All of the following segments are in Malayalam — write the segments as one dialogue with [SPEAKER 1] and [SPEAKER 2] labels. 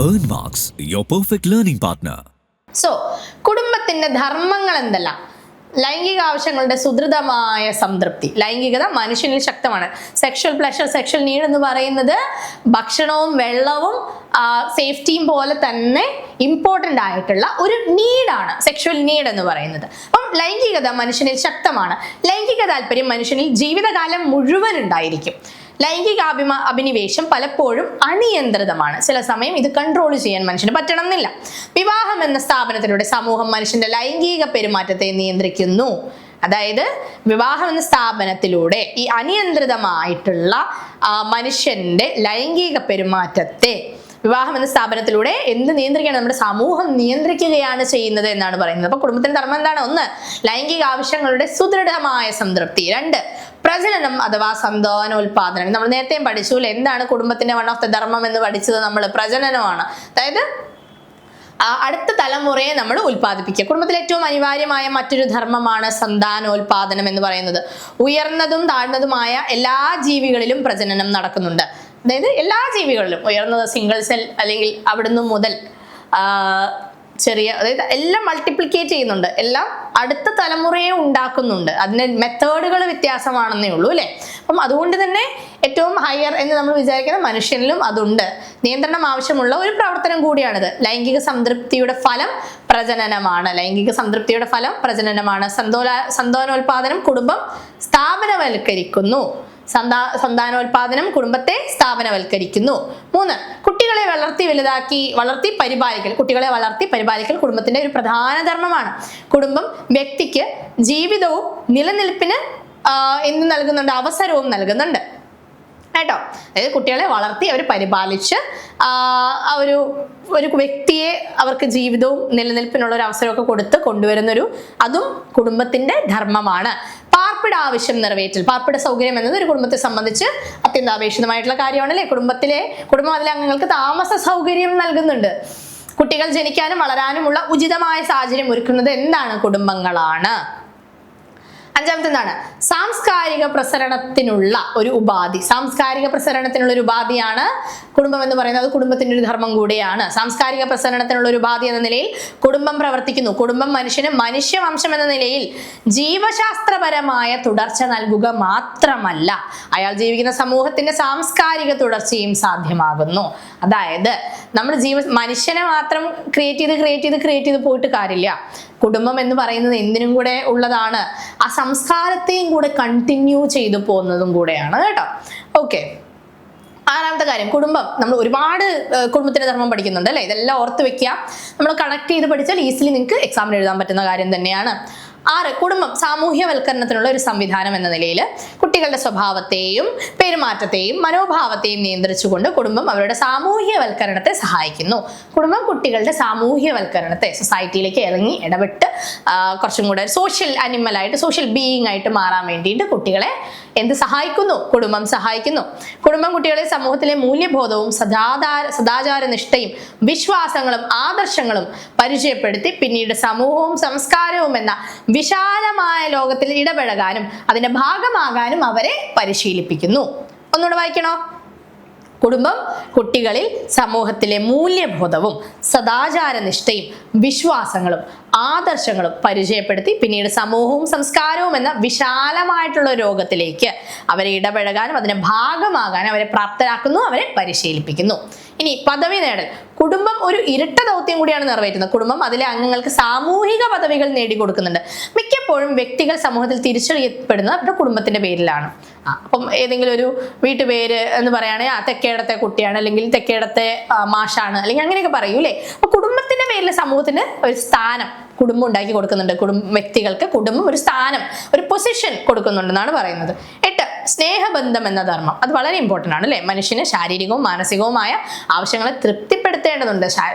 [SPEAKER 1] Earnmarks, your perfect learning partner.
[SPEAKER 2] So കുടുംബത്തിന്റെ ധർമ്മങ്ങൾ എന്തെല്ലാം? ലൈംഗിക ആവശ്യങ്ങളുടെ സുദൃഢമായ സംതൃപ്തി. ലൈംഗികത മനുഷ്യനിൽ ശക്തമാണ്. സെക്ഷൽ പ്ലഷർ, സെക്ഷൽ നീഡ് എന്ന് പറയുന്നത് ഭക്ഷണവും വെള്ളവും സേഫ്റ്റിയും പോലെ തന്നെ ഇമ്പോർട്ടൻ്റ് ആയിട്ടുള്ള ഒരു നീഡാണ് സെക്ഷൽ നീഡ് എന്ന് പറയുന്നത്. അപ്പം ലൈംഗികത മനുഷ്യനിൽ ശക്തമാണ്. ലൈംഗിക താല്പര്യം മനുഷ്യനിൽ ജീവിതകാലം മുഴുവൻ ഉണ്ടായിരിക്കും. ലൈംഗിക അഭിനിവേശം പലപ്പോഴും അനിയന്ത്രിതമാണ്. ചില സമയം ഇത് കൺട്രോൾ ചെയ്യാൻ മനുഷ്യന് പറ്റണം എന്നില്ല. വിവാഹം എന്ന സ്ഥാപനത്തിലൂടെ സമൂഹം മനുഷ്യന്റെ ലൈംഗിക പെരുമാറ്റത്തെ നിയന്ത്രിക്കുന്നു. അതായത് വിവാഹം എന്ന സ്ഥാപനത്തിലൂടെ ഈ അനിയന്ത്രിതമായിട്ടുള്ള മനുഷ്യന്റെ ലൈംഗിക പെരുമാറ്റത്തെ വിവാഹം എന്ന സ്ഥാപനത്തിലൂടെ എന്ത് നിയന്ത്രിക്കുകയാണ്? നമ്മുടെ സമൂഹം നിയന്ത്രിക്കുകയാണ് ചെയ്യുന്നത് എന്നാണ് പറയുന്നത്. അപ്പൊ കുടുംബത്തിന്റെ ധർമ്മം എന്താണ്? 1, ലൈംഗിക ആവശ്യങ്ങളുടെ സുദൃഢമായ സംതൃപ്തി. 2, പ്രജനനം അഥവാ സന്താനോൽപാദനം. നമ്മൾ നേരത്തെയും പഠിച്ചു. എന്താണ് കുടുംബത്തിന്റെ വൺ ഓഫ് ദ ധർമ്മം എന്ന് പഠിച്ചത്? നമ്മൾ പ്രജനനമാണ്. അതായത് അടുത്ത തലമുറയെ നമ്മൾ ഉൽപ്പാദിപ്പിക്കുക. കുടുംബത്തിൽ ഏറ്റവും അനിവാര്യമായ മറ്റൊരു ധർമ്മമാണ് സന്താനോൽപാദനം എന്ന് പറയുന്നത്. ഉയർന്നതും താഴ്ന്നതുമായ എല്ലാ ജീവികളിലും പ്രജനനം നടക്കുന്നുണ്ട്. അതായത് എല്ലാ ജീവികളിലും ഉയർന്നത് സിംഗിൾ സെൽ അല്ലെങ്കിൽ അവിടുന്ന് മുതൽ ചെറിയ, അതായത് എല്ലാം മൾട്ടിപ്ലിക്കേറ്റ് ചെയ്യുന്നുണ്ട്, എല്ലാം അടുത്ത തലമുറയെ ഉണ്ടാക്കുന്നുണ്ട്. അതിന്റെ മെത്തേഡുകൾ വ്യത്യാസമാണെന്നേ ഉള്ളൂ അല്ലെ. അപ്പം അതുകൊണ്ട് തന്നെ ഏറ്റവും ഹയർ എന്ന് നമ്മൾ വിചാരിക്കുന്ന മനുഷ്യനിലും അതുണ്ട്. നിയന്ത്രണം ആവശ്യമുള്ള ഒരു പ്രവർത്തനം കൂടിയാണിത്. ലൈംഗിക സംതൃപ്തിയുടെ ഫലം പ്രജനനമാണ്. ലൈംഗിക സംതൃപ്തിയുടെ ഫലം പ്രജനനമാണ്. സന്താനോൽപാദനം കുടുംബം സ്ഥാപനവൽക്കരിക്കുന്നു. സന്താനോൽപാദനം കുടുംബത്തെ സ്ഥാപനവൽക്കരിക്കുന്നു. 3, കുട്ടികളെ വളർത്തി പരിപാലിക്കൽ കുടുംബത്തിന്റെ ഒരു പ്രധാന ധർമ്മമാണ്. കുടുംബം വ്യക്തിക്ക് ജീവിതവും നിലനിൽപ്പിന് എന്ത് നൽകുന്നുണ്ട്? അവസരവും നൽകുന്നുണ്ട് കേട്ടോ. അതായത് കുട്ടികളെ വളർത്തി അവർ പരിപാലിച്ച് ഒരു വ്യക്തിയെ അവർക്ക് ജീവിതവും നിലനിൽപ്പിനുള്ള ഒരു അവസരമൊക്കെ കൊടുത്ത് കൊണ്ടുവരുന്നൊരു അതും കുടുംബത്തിന്റെ ധർമ്മമാണ്. പാർപ്പിട ആവശ്യം നിറവേറ്റൽ. പാർപ്പിട സൗകര്യം എന്നത് ഒരു കുടുംബത്തെ സംബന്ധിച്ച് അത്യന്താപേക്ഷിതമായിട്ടുള്ള കാര്യമാണ് അല്ലേ. കുടുംബം അതിലെ അംഗങ്ങൾക്ക് താമസ സൗകര്യം നൽകുന്നുണ്ട്. കുട്ടികൾ ജനിക്കാനും വളരാനുമുള്ള ഉചിതമായ സാഹചര്യം ഒരുക്കുന്നത് എന്താണ്? കുടുംബങ്ങളാണ്. 5ാമത്തെ എന്താണ്? സാംസ്കാരിക പ്രസരണത്തിനുള്ള ഒരു ഉപാധിയാണ് കുടുംബം എന്ന് പറയുന്നത്. കുടുംബത്തിന്റെ ഒരു ധർമ്മം കൂടിയാണ്. സാംസ്കാരിക പ്രസരണത്തിനുള്ള ഒരു ഉപാധി എന്ന നിലയിൽ കുടുംബം പ്രവർത്തിക്കുന്നു. കുടുംബം മനുഷ്യന് മനുഷ്യവംശം എന്ന നിലയിൽ ജീവശാസ്ത്രപരമായ തുടർച്ച നൽകുക മാത്രമല്ല, അയാൾ ജീവിക്കുന്ന സമൂഹത്തിന്റെ സാംസ്കാരിക തുടർച്ചയും സാധ്യമാകുന്നു. അതായത് നമ്മൾ മനുഷ്യനെ മാത്രം ക്രിയേറ്റ് ചെയ്ത് പോയിട്ട് കാര്യമില്ല. കുടുംബം എന്ന് പറയുന്നത് എന്തിനും കൂടെ ഉള്ളതാണ്. ആ സംസ്കാരത്തെയും കൂടെ കണ്ടിന്യൂ ചെയ്തു പോകുന്നതും കൂടെയാണ് കേട്ടോ. ഓക്കെ, 6ാമത്തെ കാര്യം, കുടുംബം. നമ്മൾ ഒരുപാട് കുടുംബത്തിന്റെ ധർമ്മം പഠിക്കുന്നുണ്ട് അല്ലെ. ഇതെല്ലാം ഓർത്ത് വെക്കുക. നമ്മൾ കണക്ട് ചെയ്ത് പഠിച്ചാൽ ഈസിലി നിങ്ങൾക്ക് എക്സാമിന് എഴുതാൻ പറ്റുന്ന കാര്യം തന്നെയാണ്. 6, കുടുംബം സാമൂഹ്യവൽക്കരണത്തിനുള്ള ഒരു സംവിധാനം എന്ന നിലയിൽ കുട്ടികളുടെ സ്വഭാവത്തെയും പെരുമാറ്റത്തെയും മനോഭാവത്തെയും നിയന്ത്രിച്ചുകൊണ്ട് കുടുംബം അവരുടെ സാമൂഹ്യവൽക്കരണത്തെ സഹായിക്കുന്നു. കുടുംബം കുട്ടികളുടെ സാമൂഹ്യവൽക്കരണത്തെ, സൊസൈറ്റിയിലേക്ക് ഇറങ്ങി ഇടപെട്ട് കുറച്ചും കൂടെ സോഷ്യൽ ആനിമലായിട്ട്, സോഷ്യൽ ബീയിങ് ആയിട്ട് മാറാൻ വേണ്ടിയിട്ട് കുട്ടികളെ സഹായിക്കുന്നു? കുടുംബം സഹായിക്കുന്നു. കുടുംബം കുട്ടികളെ സമൂഹത്തിലെ മൂല്യബോധവും സദാചാര നിഷ്ഠയും വിശ്വാസങ്ങളും ആദർശങ്ങളും പരിചയപ്പെടുത്തി പിന്നീട് സമൂഹവും സംസ്കാരവും എന്ന വിശാലമായ ലോകത്തിൽ ഇടപഴകാനും അതിന്റെ ഭാഗമാകാനും അവരെ പരിശീലിപ്പിക്കുന്നു. ഒന്നുകൂടെ വായിക്കണോ? കുടുംബം കുട്ടികളിൽ സമൂഹത്തിലെ മൂല്യബോധവും സദാചാര നിഷ്ഠയും വിശ്വാസങ്ങളും ആദർശങ്ങളും പരിചയപ്പെടുത്തി പിന്നീട് സമൂഹവും സംസ്കാരവും എന്ന വിശാലമായിട്ടുള്ള ലോകത്തിലേക്ക് അവരെ ഇടപഴകാനും അതിന്റെ ഭാഗമാകാനും അവരെ പ്രാപ്തരാക്കുന്നു, അവരെ പരിശീലിപ്പിക്കുന്നു. ഇനി പദവി നേടൽ. കുടുംബം ഒരു ഇരട്ട ദൗത്യം കൂടിയാണ് നിറവേറ്റുന്നത്. കുടുംബം അതിലെ അംഗങ്ങൾക്ക് സാമൂഹിക പദവികൾ നേടിക്കൊടുക്കുന്നുണ്ട്. മിക്കപ്പോഴും വ്യക്തികൾ സമൂഹത്തിൽ തിരിച്ചറിയപ്പെടുന്നത് അവരുടെ കുടുംബത്തിന്റെ പേരിലാണ്. അപ്പം ഏതെങ്കിലും ഒരു വീട്ടുപേര് എന്ന് പറയുകയാണെങ്കിൽ തെക്കേടത്തെ കുട്ടിയാണ്, അല്ലെങ്കിൽ തെക്കേടത്തെ മാഷാണ്, അല്ലെങ്കിൽ അങ്ങനെയൊക്കെ പറയൂലേ. അപ്പൊ കുടുംബത്തിന്റെ പേരിൽ സമൂഹത്തിന് ഒരു സ്ഥാനം കുടുംബം ഉണ്ടാക്കി കൊടുക്കുന്നുണ്ട്. വ്യക്തികൾക്ക് കുടുംബം ഒരു സ്ഥാനം, ഒരു പൊസിഷൻ കൊടുക്കുന്നുണ്ടെന്നാണ് പറയുന്നത്. 8, സ്നേഹബന്ധം എന്ന ധർമ്മം. അത് വളരെ ഇമ്പോർട്ടൻ്റ് ആണ് അല്ലെ. മനുഷ്യന് ശാരീരികവും മാനസികവുമായ ആവശ്യങ്ങളെ തൃപ്തിപ്പെടുത്തേണ്ടതുണ്ട്.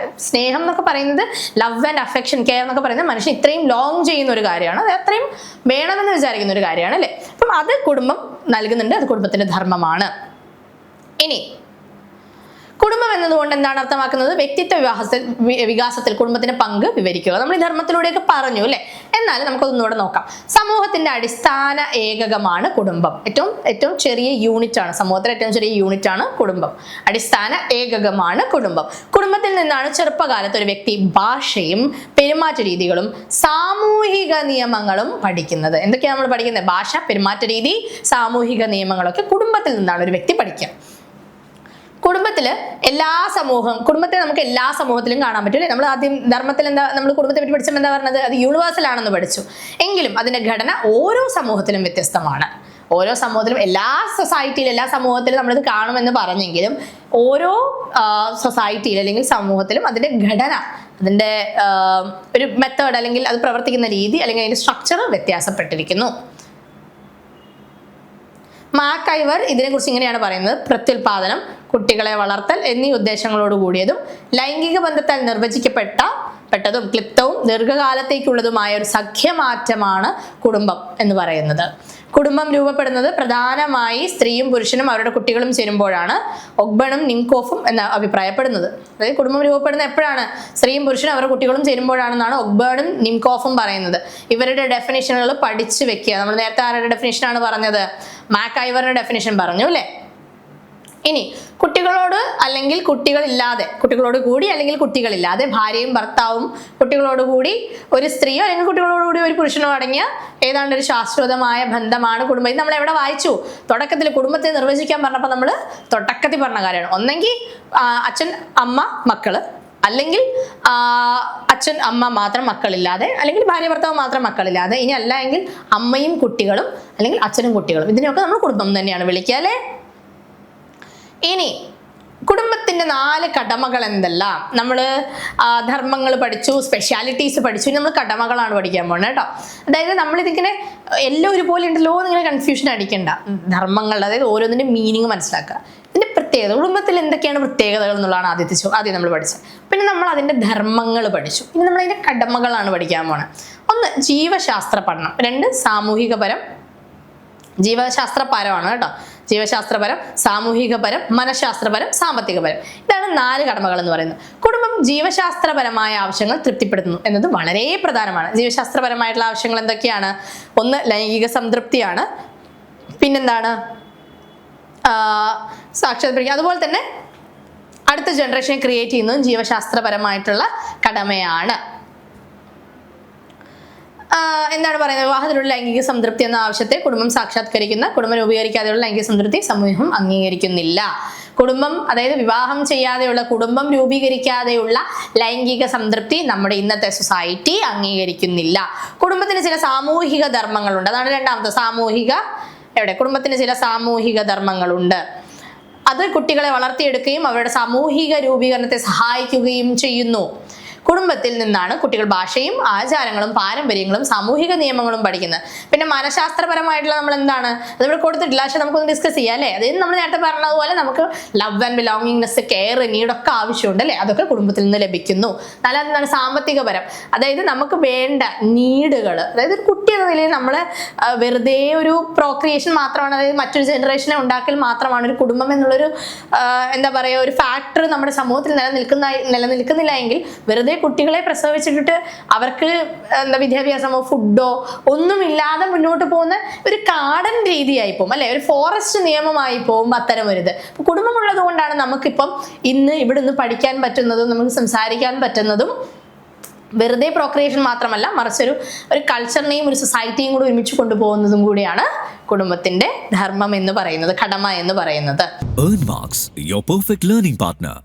[SPEAKER 2] സ്നേഹം എന്നൊക്കെ പറയുന്നത്, ലവ് ആൻഡ് അഫെക്ഷൻ, കെയർ എന്നൊക്കെ പറയുന്നത് മനുഷ്യൻ ഇത്രയും ലോങ് ചെയ്യുന്ന ഒരു കാര്യമാണ്. അത് അത്രയും വേണമെന്ന് വിചാരിക്കുന്ന ഒരു കാര്യമാണ് അല്ലെ. അപ്പം അത് കുടുംബം നൽകുന്നുണ്ട്. അത് കുടുംബത്തിന്റെ ധർമ്മമാണ്. ഇനി കുടുംബം എന്നതുകൊണ്ട് എന്താണ് അർത്ഥമാക്കുന്നത്? വ്യക്തിത്വ വികാസത്തിൽ കുടുംബത്തിന്റെ പങ്ക് വിവരിക്കുക. നമ്മൾ ഈ ധർമ്മത്തിലൂടെയൊക്കെ പറഞ്ഞു അല്ലെ. എന്നാൽ നമുക്കൊന്നുകൂടെ നോക്കാം. സമൂഹത്തിന്റെ അടിസ്ഥാന ഏകകമാണ് കുടുംബം. ഏറ്റവും ചെറിയ യൂണിറ്റ് ആണ് സമൂഹത്തിലെ ഏറ്റവും ചെറിയ യൂണിറ്റ് ആണ് കുടുംബം. അടിസ്ഥാന ഏകകമാണ് കുടുംബം. കുടുംബത്തിൽ നിന്നാണ് ചെറുപ്പകാലത്ത് ഒരു വ്യക്തി ഭാഷയും പെരുമാറ്റ രീതികളും സാമൂഹിക നിയമങ്ങളും പഠിക്കുന്നത്. എന്തൊക്കെയാണ് നമ്മൾ പഠിക്കുന്നത്? ഭാഷ, പെരുമാറ്റ രീതി, സാമൂഹിക നിയമങ്ങളൊക്കെ കുടുംബത്തിൽ നിന്നാണ് ഒരു വ്യക്തി പഠിക്കുക. കുടുംബത്തില് കുടുംബത്തെ നമുക്ക് എല്ലാ സമൂഹത്തിലും കാണാൻ പറ്റും അല്ലെ. നമ്മൾ ആദ്യം ധർമ്മത്തിൽ നമ്മൾ കുടുംബത്തെ പറ്റി പഠിച്ചപ്പോൾ എന്താ പറഞ്ഞത്? അത് യൂണിവേഴ്സൽ ആണെന്ന് പഠിച്ചു. എങ്കിലും അതിന്റെ ഘടന ഓരോ സമൂഹത്തിലും വ്യത്യസ്തമാണ്. ഓരോ സമൂഹത്തിലും എല്ലാ സൊസൈറ്റിയിലും എല്ലാ സമൂഹത്തിലും നമ്മളിത് കാണുമെന്ന് പറഞ്ഞെങ്കിലും ഓരോ സൊസൈറ്റിയിൽ അല്ലെങ്കിൽ സമൂഹത്തിലും അതിന്റെ ഘടന, അതിന്റെ ഒരു മെത്തേഡ് അല്ലെങ്കിൽ അത് പ്രവർത്തിക്കുന്ന രീതി അല്ലെങ്കിൽ അതിന്റെ സ്ട്രക്ചർ വ്യത്യാസപ്പെട്ടിരിക്കുന്നു. മാക്കൈവർ ഇതിനെക്കുറിച്ച് ഇങ്ങനെയാണ് പറയുന്നത്: പ്രത്യുൽപാദനം, കുട്ടികളെ വളർത്തൽ എന്നീ ഉദ്ദേശങ്ങളോട് കൂടിയതും ലൈംഗിക ബന്ധത്താൽ നിർവചിക്കപ്പെട്ടതും ക്ലിപ്തവും ദീർഘകാലത്തേക്കുള്ളതുമായ ഒരു സഖ്യമാറ്റമാണ് കുടുംബം എന്ന് പറയുന്നത്. കുടുംബം രൂപപ്പെടുന്നത് പ്രധാനമായി സ്ത്രീയും പുരുഷനും അവരുടെ കുട്ടികളും ചേരുമ്പോഴാണ് ഒഗ്ബണും നിംകോഫും എന്ന് അഭിപ്രായപ്പെടുന്നത്. അതായത് കുടുംബം രൂപപ്പെടുന്നത് എപ്പോഴാണ്? സ്ത്രീയും പുരുഷനും അവരുടെ കുട്ടികളും ചേരുമ്പോഴാണെന്നാണ് ഒഗ്ബണും നിംകോഫും പറയുന്നത്. ഇവരുടെ ഡെഫിനിഷനുകൾ പഠിച്ചു വെക്കുക. നമ്മൾ നേരത്തെ ആരുടെ ഡെഫിനിഷനാണ് പറഞ്ഞത്? മാക്കൈവറിന്റെ ഡെഫിനിഷൻ പറഞ്ഞു അല്ലേ. ഇനി കുട്ടികളോട് അല്ലെങ്കിൽ കുട്ടികളില്ലാതെ, കുട്ടികളോട് കൂടി അല്ലെങ്കിൽ കുട്ടികളില്ലാതെ, ഭാര്യയും ഭർത്താവും കുട്ടികളോട് കൂടി ഒരു സ്ത്രീയോ അല്ലെങ്കിൽ കുട്ടികളോട് കൂടി ഒരു പുരുഷനോ അടങ്ങിയ ഏതാണ്ട് ഒരു ശാശ്വതമായ ബന്ധമാണ് കുടുംബം. ഇത് നമ്മൾ എവിടെ വായിച്ചു? തുടക്കത്തിൽ കുടുംബത്തെ നിർവചിക്കാൻ പറഞ്ഞപ്പോൾ നമ്മൾ തുടക്കത്തിൽ പറഞ്ഞ കാര്യമാണ്. ഒന്നെങ്കിൽ അച്ഛൻ, അമ്മ, മക്കള്, അല്ലെങ്കിൽ അച്ഛൻ, അമ്മ മാത്രം മക്കളില്ലാതെ, അല്ലെങ്കിൽ ഭാര്യ ഭർത്താവ് മാത്രം മക്കളില്ലാതെ, ഇനി അല്ല എങ്കിൽ അമ്മയും കുട്ടികളും അല്ലെങ്കിൽ അച്ഛനും കുട്ടികളും. ഇതിനെയൊക്കെ നമ്മൾ കുടുംബം തന്നെയാണ് വിളിക്കുക അല്ലേ. ഇനി കുടുംബത്തിന്റെ 4 കടമകൾ എന്തെല്ലാം? നമ്മൾ ധർമ്മങ്ങൾ പഠിച്ചു, സ്പെഷ്യാലിറ്റീസ് പഠിച്ചു, ഇനി നമ്മൾ കടമകളാണ് പഠിക്കാൻ പോകുന്നത് കേട്ടോ. അതായത് നമ്മളിതിങ്ങനെ എല്ലാം ഒരുപോലെ ഉണ്ടല്ലോ എന്നിങ്ങനെ കൺഫ്യൂഷൻ അടിക്കണ്ട. ധർമ്മങ്ങൾ, അതായത് ഓരോന്നിന്റെ മീനിങ് മനസ്സിലാക്കുക. ഇതിന്റെ പ്രത്യേകത, കുടുംബത്തിൽ എന്തൊക്കെയാണ് പ്രത്യേകതകൾ എന്നുള്ളതാണ് ആദ്യം നമ്മൾ പഠിച്ചത്. പിന്നെ നമ്മൾ അതിന്റെ ധർമ്മങ്ങൾ പഠിച്ചു. ഇനി നമ്മൾ അതിന്റെ കടമകളാണ് പഠിക്കാൻ പോകുന്നത്. 1 ജീവശാസ്ത്ര പഠനം, 2 സാമൂഹികപരം, ജീവശാസ്ത്രപരമാണ് കേട്ടോ. ജീവശാസ്ത്രപരം, സാമൂഹികപരം, മനഃശാസ്ത്രപരം, സാമ്പത്തികപരം. ഇതാണ് 4 കടമകൾ എന്ന് പറയുന്നത്. കുടുംബം ജീവശാസ്ത്രപരമായ ആവശ്യങ്ങൾ തൃപ്തിപ്പെടുത്തുന്നു എന്നത് വളരെ പ്രധാനമാണ്. ജീവശാസ്ത്രപരമായിട്ടുള്ള ആവശ്യങ്ങൾ എന്തൊക്കെയാണ്? 1 ലൈംഗിക സംതൃപ്തിയാണ്. പിന്നെന്താണ്? സാക്ഷാത്കരിക്കുക. അതുപോലെ തന്നെ അടുത്ത ജനറേഷനെ ക്രിയേറ്റ് ചെയ്യുന്നതും ജീവശാസ്ത്രപരമായിട്ടുള്ള കടമയാണ്. എന്താണ് പറയുന്നത്? വിവാഹത്തിലുള്ള ലൈംഗിക സംതൃപ്തി എന്ന ആവശ്യത്തെ കുടുംബം സാക്ഷാത്കരിക്കുന്ന, കുടുംബം രൂപീകരിക്കാതെയുള്ള ലൈംഗിക സംതൃപ്തി സമൂഹം അംഗീകരിക്കുന്നില്ല. കുടുംബം, അതായത് വിവാഹം ചെയ്യാതെയുള്ള, കുടുംബം രൂപീകരിക്കാതെയുള്ള ലൈംഗിക സംതൃപ്തി നമ്മുടെ ഇന്നത്തെ സൊസൈറ്റി അംഗീകരിക്കുന്നില്ല. കുടുംബത്തിന് ചില സാമൂഹിക ധർമ്മങ്ങളുണ്ട്. അതാണ് രണ്ടാമത്തെ. കുടുംബത്തിന് ചില സാമൂഹിക ധർമ്മങ്ങളുണ്ട്. അത് കുട്ടികളെ വളർത്തിയെടുക്കുകയും അവരുടെ സാമൂഹിക രൂപീകരണത്തെ സഹായിക്കുകയും ചെയ്യുന്നു. കുടുംബത്തിൽ നിന്നാണ് കുട്ടികൾ ഭാഷയും ആചാരങ്ങളും പാരമ്പര്യങ്ങളും സാമൂഹിക നിയമങ്ങളും പഠിക്കുന്നത്. പിന്നെ മനഃശാസ്ത്രപരമായിട്ടുള്ള നമ്മൾ എന്താണ് അതിവിടെ കൊടുത്തിട്ടില്ല, പക്ഷെ നമുക്കൊന്ന് ഡിസ്കസ് ചെയ്യാം അല്ലേ. അതായത് നമ്മൾ നേരത്തെ പറഞ്ഞതുപോലെ നമുക്ക് ലവ് ആൻഡ് ബിലോങ്ങിങ്നെസ്, കെയർ, നീഡൊക്കെ ആവശ്യമുണ്ട് അല്ലേ. അതൊക്കെ കുടുംബത്തിൽ നിന്ന് ലഭിക്കുന്നു. എന്താണ് സാമ്പത്തികപരം, അതായത് നമുക്ക് വേണ്ട നീഡുകൾ, അതായത് ഒരു കുട്ടി എന്ന നിലയിൽ നമ്മൾ വെറുതെ ഒരു പ്രോക്രിയേഷൻ മാത്രമാണ്, അതായത് മറ്റൊരു ജനറേഷനെ ഉണ്ടാക്കൽ മാത്രമാണ് ഒരു കുടുംബം എന്നുള്ളൊരു എന്താ പറയുക ഒരു ഫാക്ടർ നമ്മുടെ സമൂഹത്തിൽ നിലനിൽക്കുന്നില്ല എങ്കിൽ വെറുതെ കുട്ടികളെ പ്രസവിച്ചിട്ട് അവർക്ക് വിദ്യാഭ്യാസമോ ഫുഡോ ഒന്നുമില്ലാതെ മുന്നോട്ട് പോകുന്ന ഒരു കാടൻ രീതിയായി പോകും അല്ലെ, ഒരു ഫോറസ്റ്റ് നിയമമായി പോകും അത്തരം ഒരിത്. കുടുംബമുള്ളത് കൊണ്ടാണ് നമുക്കിപ്പം ഇന്ന് ഇവിടെ നിന്ന് പഠിക്കാൻ പറ്റുന്നതും നമുക്ക് സംസാരിക്കാൻ പറ്റുന്നതും. വെറുതെ പ്രോക്രിയേഷൻ മാത്രമല്ല, മറിച്ചൊരു കൾച്ചറിനെയും ഒരു സൊസൈറ്റിയും കൂടി ഒരുമിച്ച് കൊണ്ടുപോകുന്നതും കൂടിയാണ് കുടുംബത്തിന്റെ ധർമ്മം എന്ന് പറയുന്നത്, കടമ എന്ന് പറയുന്നത്.
[SPEAKER 1] Earn Marks, your perfect learning partner.